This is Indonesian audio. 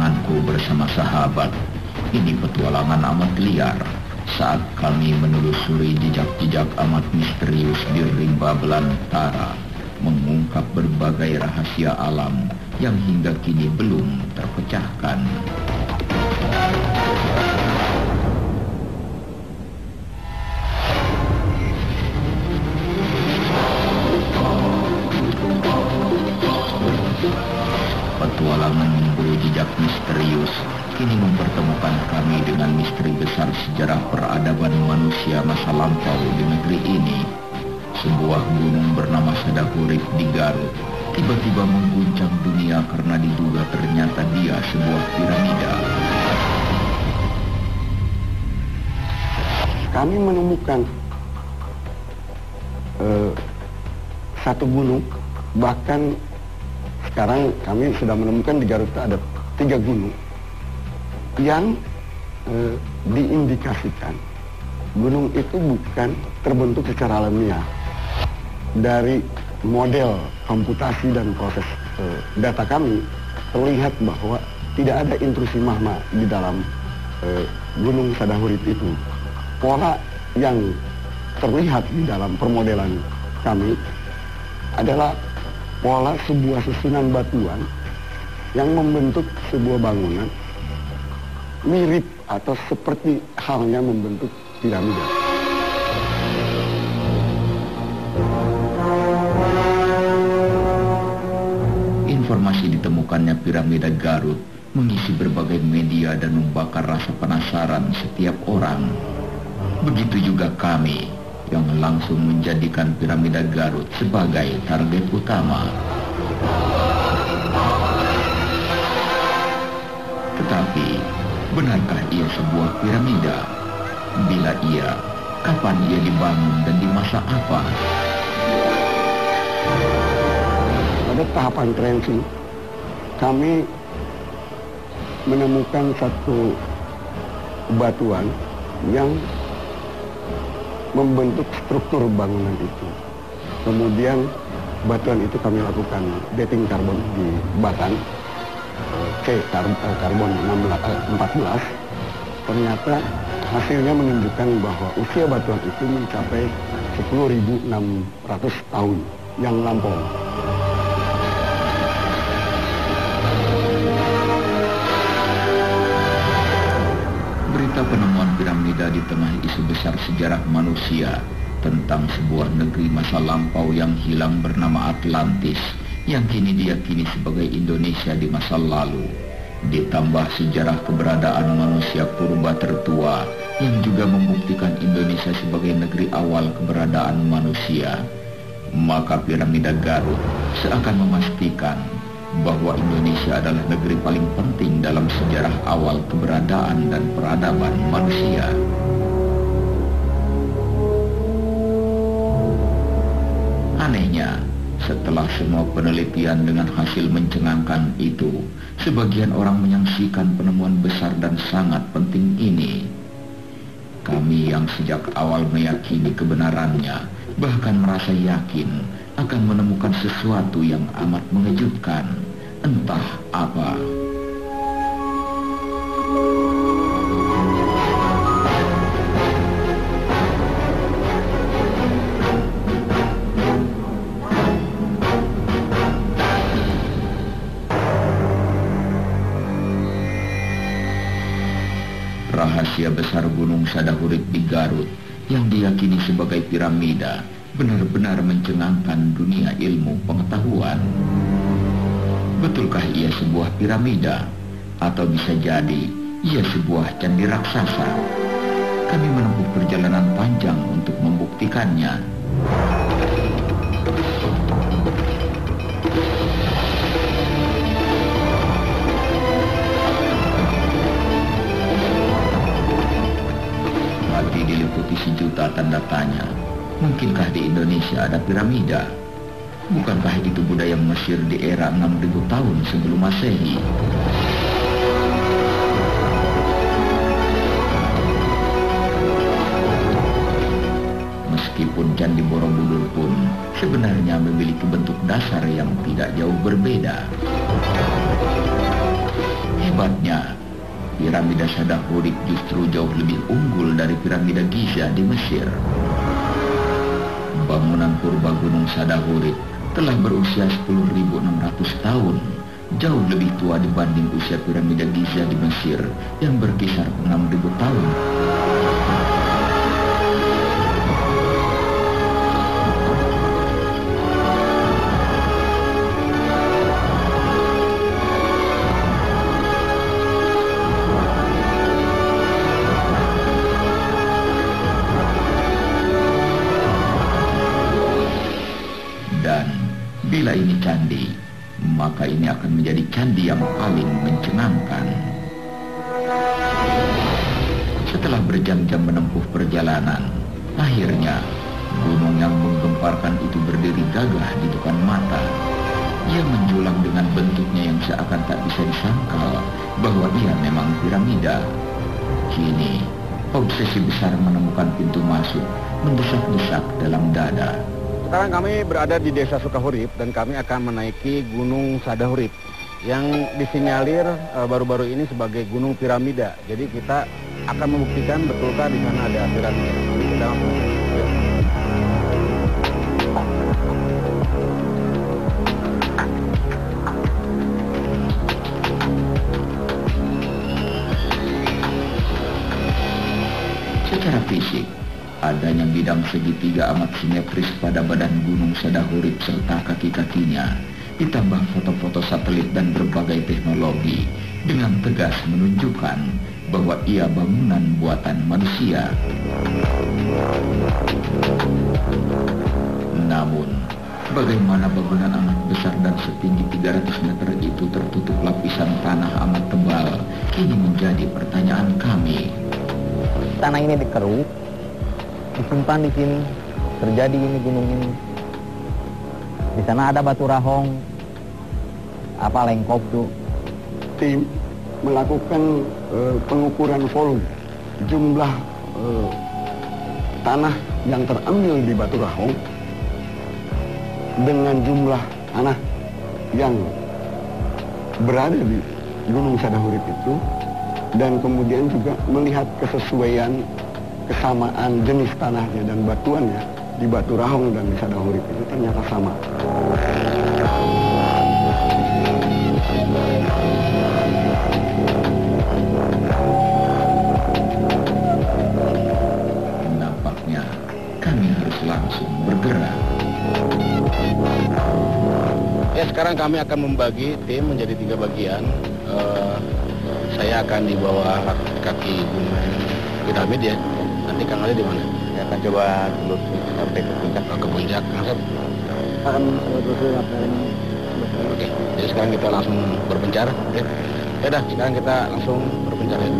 perjalananku bersama sahabat, ini petualangan amat liar saat kami menelusuri jejak-jejak amat misterius di rimba belantara, mengungkap berbagai rahasia alam yang hingga kini belum terpecahkan. Petualangan memburu jejak misterius kini mempertemukan kami dengan misteri besar sejarah peradaban manusia masa lampau di negeri ini. Sebuah gunung bernama Sadahurip di Garut tiba-tiba mengguncang dunia karena diduga ternyata dia sebuah piramida. Kami menemukan satu gunung, bahkan sekarang kami sudah menemukan di Garut ada 3 gunung yang diindikasikan gunung itu bukan terbentuk secara alamiah. Dari model komputasi dan proses data kami terlihat bahwa tidak ada intrusi magma di dalam gunung Sadahurip itu. Pola yang terlihat di dalam permodelan kami adalah pola sebuah susunan batuan yang membentuk sebuah bangunan mirip atau seperti halnya membentuk piramida. Informasi ditemukannya piramida Garut mengisi berbagai media dan membakar rasa penasaran setiap orang. Begitu juga kami yang langsung menjadikan piramida Garut sebagai target utama. Tetapi, benarkah ia sebuah piramida? Bila iya, kapan ia dibangun dan di masa apa? Pada tahapan tracing, kami menemukan satu batuan yang membentuk struktur bangunan itu. Kemudian batuan itu kami lakukan dating karbon di batan karbon 14. Ternyata hasilnya menunjukkan bahwa usia batuan itu mencapai 10.600 tahun yang lampau. Berita penemuan piramida di tengah isu besar sejarah manusia tentang sebuah negeri masa lampau yang hilang bernama Atlantis, yang kini diyakini sebagai Indonesia di masa lalu, ditambah sejarah keberadaan manusia purba tertua yang juga membuktikan Indonesia sebagai negeri awal keberadaan manusia, maka piramida Garut seakan memastikan bahwa Indonesia adalah negeri paling penting dalam sejarah awal keberadaan dan peradaban manusia. Anehnya, setelah semua penelitian dengan hasil mencengangkan itu, sebagian orang menyaksikan penemuan besar dan sangat penting ini. Kami yang sejak awal meyakini kebenarannya, bahkan merasa yakin akan menemukan sesuatu yang amat mengejutkan, entah apa. Rahasia besar Gunung Sadahurip di Garut yang diyakini sebagai piramida benar-benar mencengangkan dunia ilmu pengetahuan. Betulkah ia sebuah piramida? Atau bisa jadi ia sebuah candi raksasa? Kami menempuh perjalanan panjang untuk membuktikannya. Hati diliputi sejuta tanda tanya. Mungkinkah di Indonesia ada piramida? Bukankah itu budaya Mesir di era 6.000 tahun sebelum Masehi? Meskipun Candi Borobudur pun sebenarnya memiliki bentuk dasar yang tidak jauh berbeda. Hebatnya, piramida Shadahorit justru jauh lebih unggul dari piramida Giza di Mesir. Bangunan purba Gunung Shadahorit telah berusia 10.600 tahun, jauh lebih tua dibanding usia piramida Giza di Mesir yang berkisar 6.000 tahun. Bila ini candi, maka ini akan menjadi candi yang paling mencengangkan. Setelah berjam-jam menempuh perjalanan, akhirnya gunung yang menggemparkan itu berdiri gagah di depan mata. Ia menjulang dengan bentuknya yang seakan tak bisa disangkal bahwa ia memang piramida. Kini, obsesi besar menemukan pintu masuk mendesak-desak dalam dada. Sekarang kami berada di Desa Sukahurip dan kami akan menaiki Gunung Shadahorit yang disinyalir baru-baru ini sebagai gunung piramida. Jadi kita akan membuktikan betulkah di sana ada piramida. Secara fisik, adanya bidang segitiga amat simetris pada badan Gunung Shadahorit serta kaki-kakinya, ditambah foto-foto satelit dan berbagai teknologi, dengan tegas menunjukkan bahwa ia bangunan buatan manusia. Namun, bagaimana bangunan amat besar dan setinggi 300 meter itu tertutup lapisan tanah amat tebal, kini menjadi pertanyaan kami. Tanah ini dikeruk, disimpan di sini, terjadi ini gunung ini. Di sana ada batu rahong, apa lengkop tuh. Tim melakukan pengukuran volume, jumlah tanah yang terambil di batu rahong dengan jumlah tanah yang berada di Gunung Shadahorit itu, dan kemudian juga melihat kesesuaian kesamaan jenis tanahnya dan batuannya di Batu Rahong dan di Shadahorit itu ternyata sama. Nampaknya kami harus langsung bergerak. Ya, sekarang kami akan membagi tim menjadi 3 bagian. Saya akan di bawah kaki gunung piramid ya. Nanti Kang Ali di mana? Saya akan coba dulu sampai ke puncak. Ke puncak, Kang. Akan terus Oke, jadi sekarang kita langsung berpencar. Ya, udah, sekarang kita langsung berpencar ya.